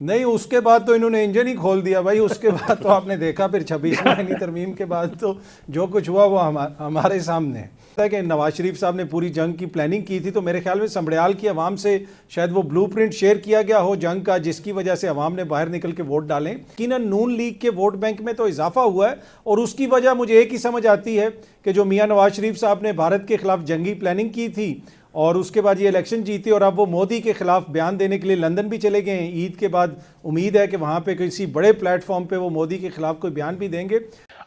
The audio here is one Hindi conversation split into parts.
नहीं, उसके बाद तो इन्होंने इंजन ही खोल दिया भाई। उसके बाद तो आपने देखा फिर 26वीं आईनी तरमीम के बाद तो जो कुछ हुआ वो हमारे सामने है कि नवाज शरीफ साहब ने पूरी जंग की प्लानिंग की थी। तो मेरे ख्याल में समड़ियाल की आवाम से शायद वो ब्लूप्रिंट शेयर किया गया हो जंग का, जिसकी वजह से अवाम ने बाहर निकल के वोट डालें। यकीनन नून लीग के वोट बैंक में तो इजाफा हुआ है, और उसकी वजह मुझे एक ही समझ आती है कि जो मियाँ नवाज शरीफ साहब ने भारत के खिलाफ जंगी प्लानिंग की थी और उसके बाद ये इलेक्शन जीती, और अब वो मोदी के खिलाफ बयान देने के लिए लंदन भी चले गए हैं। ईद के बाद उम्मीद है कि वहाँ पे किसी बड़े प्लेटफॉर्म पे वो मोदी के खिलाफ कोई बयान भी देंगे।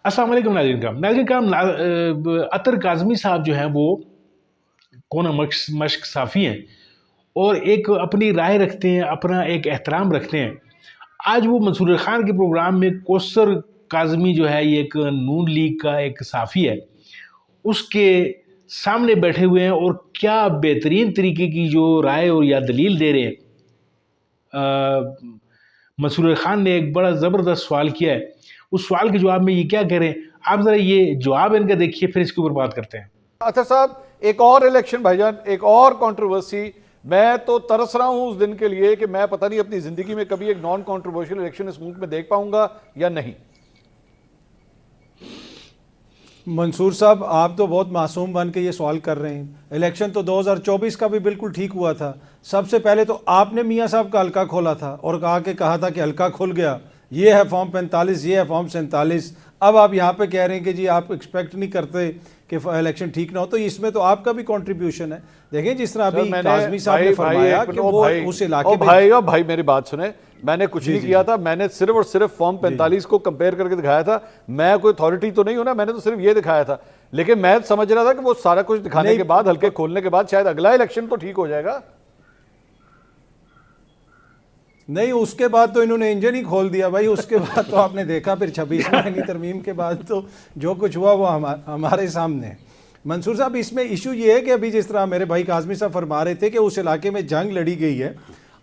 अस्सलाम वालेकुम नाज़रीन कराम, अतर काज़मी साहब जो हैं वो कौन मश्क साफ़ी हैं और एक अपनी राय रखते हैं, अपना एक एहतराम रखते हैं। आज वो मंसूर खान के प्रोग्राम में कौसर काज़मी जो है, ये एक नून लीग का एक साफ़ी है, उसके सामने बैठे हुए हैं और क्या बेहतरीन तरीके की जो राय और या दलील दे रहे हैं। मंसूर खान ने एक बड़ा ज़बरदस्त सवाल किया है, उस सवाल के जवाब में ये क्या कह रहे हैं, आप ज़रा ये जवाब इनका देखिए, फिर इसके ऊपर बात करते हैं। अच्छा साहब, एक और इलेक्शन भाईजान, एक और कंट्रोवर्सी। मैं तो तरस रहा हूं उस दिन के लिए कि मैं पता नहीं अपनी जिंदगी में कभी एक नॉन कंट्रोवर्शियल इलेक्शन इस मुल्क में देख पाऊंगा या नहीं। मंसूर साहब, आप तो बहुत मासूम बन के ये सवाल कर रहे हैं। इलेक्शन तो 2024 का भी बिल्कुल ठीक हुआ था। सबसे पहले तो आपने मियाँ साहब का हल्का खोला था और कहा था कि हल्का खुल गया, ये है फॉर्म 45, ये है फॉर्म 47। अब आप यहाँ पे कह रहे हैं कि जी आप एक्सपेक्ट नहीं करते कि इलेक्शन ठीक ना हो, तो इसमें तो आपका भी कंट्रीब्यूशन है। देखें, जिस तरह अभी काज़मी साहब ने फरमाया कि वो उस इलाके में भाई मेरी बात सुने, मैंने कुछ नहीं किया था। मैंने सिर्फ और सिर्फ फॉर्म 45 को कंपेयर करके दिखाया था। मैं कोई अथॉरिटी तो नहीं हूं ना, मैंने तो सिर्फ ये दिखाया था। लेकिन मैं समझ रहा था कि वो सारा कुछ दिखाने के बाद, हल्के खोलने के बाद शायद अगला इलेक्शन तो ठीक हो जाएगा। नहीं, उसके बाद तो इन्होंने इंजन ही खोल दिया भाई। उसके बाद तो आपने देखा फिर 26वीं आईनी तरमीम के बाद तो जो कुछ हुआ वो हमारे सामने है। मंसूर साहब, इसमें इशू ये है कि अभी जिस तरह मेरे भाई काज़मी साहब फरमा रहे थे कि उस इलाके में जंग लड़ी गई है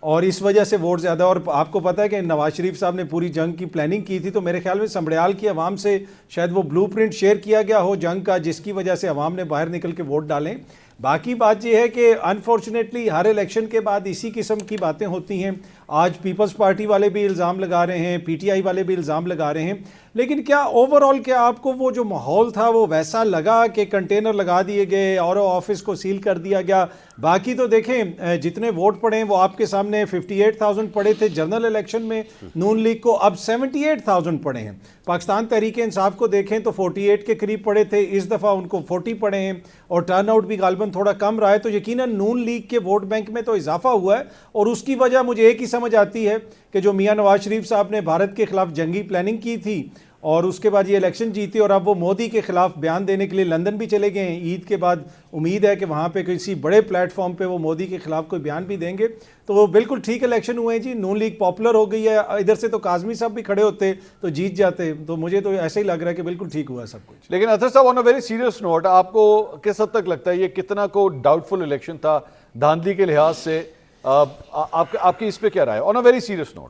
और इस वजह से वोट ज़्यादा, और आपको पता है कि नवाज शरीफ साहब ने पूरी जंग की प्लानिंग की थी। तो मेरे ख्याल में समड़ियाल की आवाम से शायद वो ब्लूप्रिंट शेयर किया गया हो जंग का, जिसकी वजह से अवाम ने बाहर निकल के वोट डालें। बाकी बात यह है कि अनफॉर्चुनेटली हर इलेक्शन के बाद इसी किस्म की बातें होती हैं। आज पीपल्स पार्टी वाले भी इल्ज़ाम लगा रहे हैं, पीटीआई वाले भी इल्ज़ाम लगा रहे हैं। लेकिन क्या ओवरऑल क्या आपको वो जो माहौल था वो वैसा लगा कि कंटेनर लगा दिए गए और ऑफिस को सील कर दिया गया? बाकी तो देखें, जितने वोट पड़े हैं वो आपके सामने 58,000 पड़े थे जनरल इलेक्शन में नून लीग को, अब 78,000 पड़े हैं। पाकिस्तान तहरीक इंसाफ को देखें तो 48 के करीब पड़े थे, इस दफ़ा उनको 40 पड़े हैं और टर्नआउट भी गालबन थोड़ा कम रहा है। तो यकीनन नून लीग के वोट बैंक में तो इजाफा हुआ है, और उसकी वजह मुझे एक ही समझ आती है कि जो मियाँ नवाज शरीफ साहब ने भारत के खिलाफ जंगी प्लानिंग की थी और उसके बाद ये इलेक्शन जीती, और अब वो मोदी के खिलाफ बयान देने के लिए लंदन भी चले गए हैं। ईद के बाद उम्मीद है कि वहाँ पे किसी बड़े प्लेटफॉर्म पे वो मोदी के खिलाफ कोई बयान भी देंगे। तो वो बिल्कुल ठीक इलेक्शन हुए हैं जी। नून लीग पॉपुलर हो गई है, इधर से तो काज़मी साहब भी खड़े होते तो जीत जाते। तो मुझे तो ऐसा ही लग रहा है कि बिल्कुल ठीक हुआ सब कुछ। लेकिन अतर साहब, on a very serious note, आपको किस हद तक लगता है ये कितना को डाउटफुल इलेक्शन था धांधली के लिहाज से? आपकी इस पे क्या राय है on a very serious note?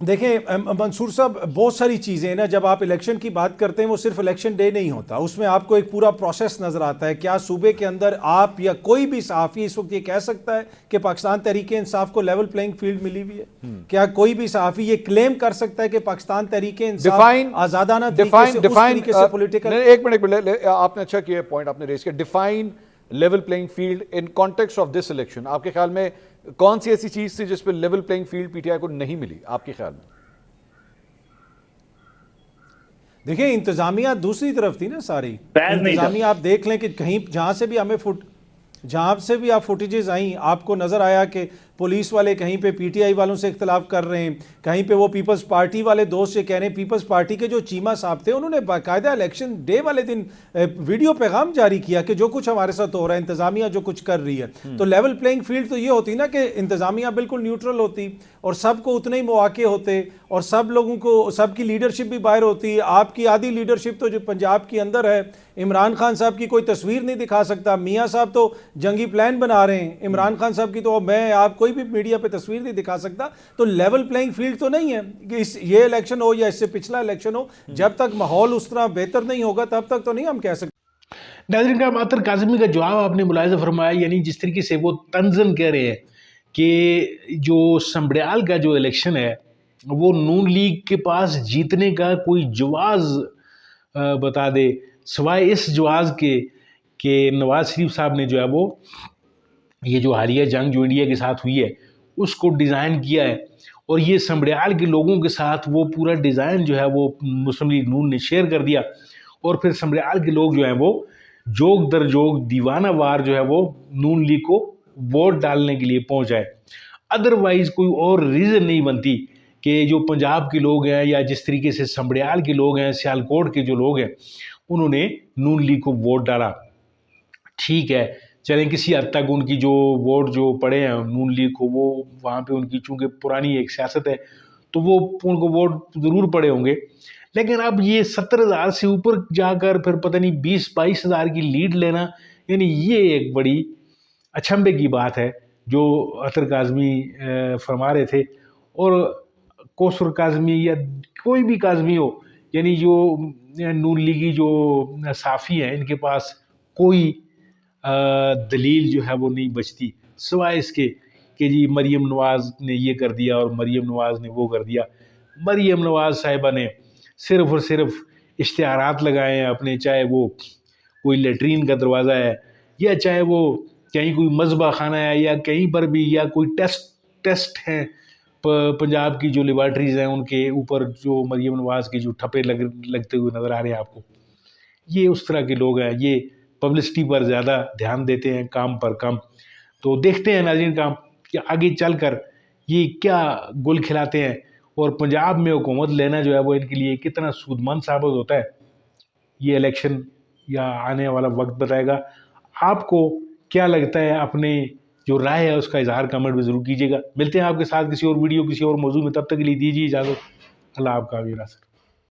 देखें मंसूर साहब, बहुत सारी चीज़ें ना, जब आप इलेक्शन की बात करते हैं वो सिर्फ इलेक्शन डे नहीं होता, उसमें आपको एक पूरा प्रोसेस नज़र आता है। क्या सूबे के अंदर आप या कोई भी सहाफ़ी इस वक्त ये कह सकता है कि पाकिस्तान तहरीक इंसाफ को लेवल प्लेइंग फील्ड मिली हुई है? क्या कोई भी सहाफ़ी ये क्लेम कर सकता है कि पाकिस्तान तहरीक इंसाफ आज़ादाना तरीके से पॉलिटिकल? एक मिनट, आपने अच्छा किया पॉइंट आपने रेज किया। Define level playing field in context of this election. आपके ख्याल में कौन सी ऐसी चीज थी जिस पर लेवल प्लेइंग फील्ड पीटीआई को नहीं मिली आपके ख्याल में? देखिए, इंतजामिया दूसरी तरफ थी ना सारी। इंतजामिया आप देख लें कि कहीं जहां से भी आप फुटेजेस आई, आपको नजर आया कि पुलिस वाले कहीं पे पीटीआई वालों से इख्तलाफ कर रहे हैं, कहीं पे वो पीपल्स पार्टी वाले दोस्त से कह रहे हैं। पीपल्स पार्टी के जो चीमा साहब थे उन्होंने बाकायदा इलेक्शन डे वाले दिन वीडियो पैगाम जारी किया कि जो कुछ हमारे साथ हो रहा है, इंतजामिया जो कुछ कर रही है। तो लेवल प्लेइंग फील्ड तो ये होती ना कि इंतजामिया बिल्कुल न्यूट्रल होती और सबको उतने ही मौके होते और सब लोगों को, सबकी लीडरशिप भी बाहर होती। आपकी आधी लीडरशिप तो जो पंजाब के अंदर है, इमरान खान साहब की कोई तस्वीर नहीं दिखा सकता। मियाँ साहब तो जंगी प्लान बना रहे हैं, इमरान खान साहब की तो मैं आप कोई भी मीडिया पे तस्वीर नहीं दिखा सकता। तो लेवल प्लेइंग फील्ड तो नहीं है कि ये इलेक्शन हो या इससे पिछला इलेक्शन हो, जब तक माहौल उस तरह बेहतर नहीं होगा तब तक तो नहीं हम कह सकते। नाज़रीन का अतर काज़मी का जवाब आपने मुलाहिज़ा फरमाया, यानी जिस तरीके से वो तंज़न कह रहे हैं कि जो समड़ियाल का जो इलेक्शन है वो नून लीग के पास जीतने का कोई जवाज बता दे, सिवाय इस जवाज के नवाज शरीफ साहब ने जो है वो ये जो हालिया जंग जो इंडिया के साथ हुई है उसको डिज़ाइन किया है, और ये समड़ियाल के लोगों के साथ वो पूरा डिज़ाइन जो है वो मुस्लिम लीग नून ने शेयर कर दिया, और फिर समड़ियाल के लोग जो हैं वो जोग दर जोग दीवाना वार जो है वो नून लीग को वोट डालने के लिए पहुंच जाए। अदरवाइज कोई और रीज़न नहीं बनती कि जो पंजाब के लोग हैं या जिस तरीके से समड़ियाल के लोग हैं, सियालकोट के जो लोग हैं, उन्होंने नून लीग को वोट डाला। ठीक है, चलें किसी हद तक उनकी जो वोट जो पड़े हैं नून लीग को, वो वहाँ पे उनकी चूंकि पुरानी एक सियासत है तो वो उनको वोट ज़रूर पड़े होंगे, लेकिन अब ये 70,000 से ऊपर जाकर फिर पता नहीं 20-22 हज़ार की लीड लेना, यानी ये एक बड़ी अचंभे की बात है जो अतर काज़मी फरमा रहे थे। और कौसर काज़मी या कोई भी काज़मी हो, यानी जो नून लीगी जो साफ़ी हैं इनके पास कोई दलील जो है वो नहीं बचती सिवाय इसके कि जी मरीम नवाज़ ने ये कर दिया और मरीम नवाज़ ने वो कर दिया। मरीम नवाज़ साहिबा ने सिर्फ़ और सिर्फ इश्तिहारात लगाए हैं अपने, चाहे वो कोई लेटरीन का दरवाज़ा है या चाहे वो कहीं कोई मज़बा खाना है या कहीं पर भी, या कोई टेस्ट हैं पंजाब की जो लेबॉर्ट्रीज़ हैं उनके ऊपर जो मरीम नवाज़ की जो ठप्पे लगते हुए नज़र आ रहे हैं आपको। ये उस तरह के लोग हैं, ये पब्लिसिटी पर ज़्यादा ध्यान देते हैं, काम पर कम। तो देखते हैं नाज़रीन काम कि आगे चलकर ये क्या गुल खिलाते हैं और पंजाब में हुकूमत लेना जो है वो इनके लिए कितना सूदमंद साबित होता है, ये इलेक्शन या आने वाला वक्त बताएगा। आपको क्या लगता है, अपने जो राय है उसका इजहार कमेंट में ज़रूर कीजिएगा। मिलते हैं आपके साथ किसी और वीडियो किसी और मौजू में, तब तक के लिए दीजिए इजाज़त। अल्लाह आपका विरासत।